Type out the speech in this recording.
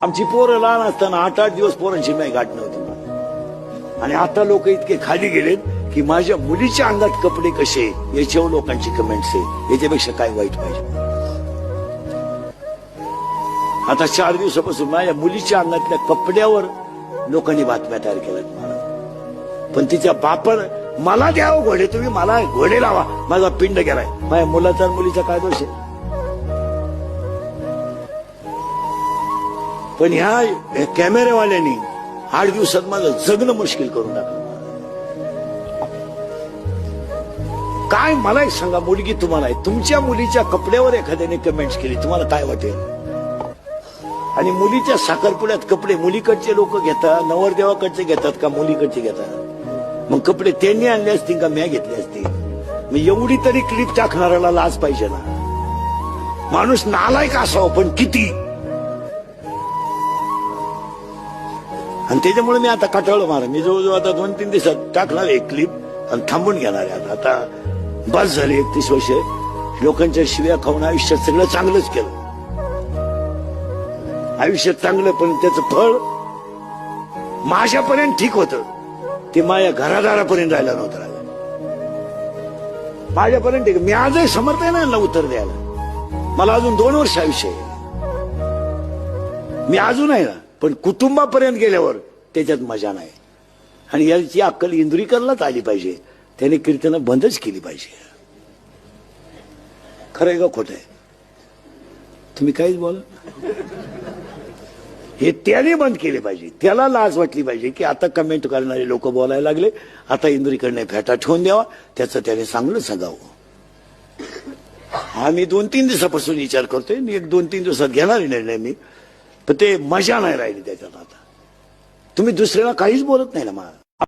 आमची पोरं लहान असताना 8-8 दिवस पोरांची नाही गाठ नव्हती मला. आणि आता लोक इतके खाली गेलेत की माझ्या मुलीच्या अंगात कपडे कसे याच्यावर लोकांची कमेंट्स आहे. याच्यापेक्षा काय वाईट पाहिजे. आता 4 दिवसापासून माझ्या मुलीच्या अंगातल्या कपड्यावर लोकांनी बातम्या तयार केल्यात मला. पण तिच्या बापानं मला द्यावं घोडे, तुम्ही मला घोडे लावा, माझा पिंड गेलाय. माझ्या मुलाचा आणि मुलीचा काय दोष आहे. पण ह्या कॅमेरेवाल्यांनी 8 दिवसात माझं जगणं मुश्किल करून टाकलं. काय मला एक सांगा, मुलगी तुम्हाला आहे, तुमच्या मुलीच्या कपड्यावर एखाद्याने कमेंट्स केली, तुम्हाला काय वाटेल. आणि मुलीच्या साखरपुड्यात कपडे मुलीकडचे लोक घेतात, नवरदेवाकडचे घेतात का मुलीकडचे घेतात. मग कपडे त्यांनी आणले असतील का मी घेतले असतील. मी एवढी तरी क्लिप टाकणाऱ्याला लाज पाहिजे ना. माणूस नालायक असावं पण किती. आणि त्याच्यामुळे मी आता कटाळलो मारा. मी जवळजवळ आता 2-3 दिवसात टाकणार एक क्लिप आणि थांबून घेणार आहे. आता बस झाले 31 वर्ष लोकांच्या शिव्या खाऊन आयुष्यात सगळं चांगलंच केलं. आयुष्यात चांगलं, पण त्याचं फळ माझ्यापर्यंत ठीक होतं, ते माझ्या घरादारापर्यंत राहिला नव्हतं. माझ्यापर्यंत ठीक. मी आजही समर्थ आहे ना उत्तर द्यायला. मला अजून 2 वर्ष आयुष्य आहे. मी अजून आहे ना, पण कुटुंबापर्यंत गेल्यावर त्याच्यात मजा नाही. आणि याची अक्कल इंद्रिकरलाच आली पाहिजे. त्याने कीर्तनं बंदच केली पाहिजे. खरं आहे का खोटं आहे. तुम्ही काहीच बोला. हे त्याने बंद केले पाहिजे. त्याला लाज वाटली पाहिजे की आता कमेंट करणारे लोक बोलायला लागले, आता इंद्रिकडने फेटा ठेवून द्यावा, त्याचं त्याने चांगलं सांगावं. हा मी 2-3 दिवसापासून विचार करतोय. मी 1-2-3 दिवसात घेणार निर्णय मी. पण ते मजा नाही राहिली त्याच्यात. आता तुम्ही दुसऱ्याला काहीच बोलत नाही ना मला.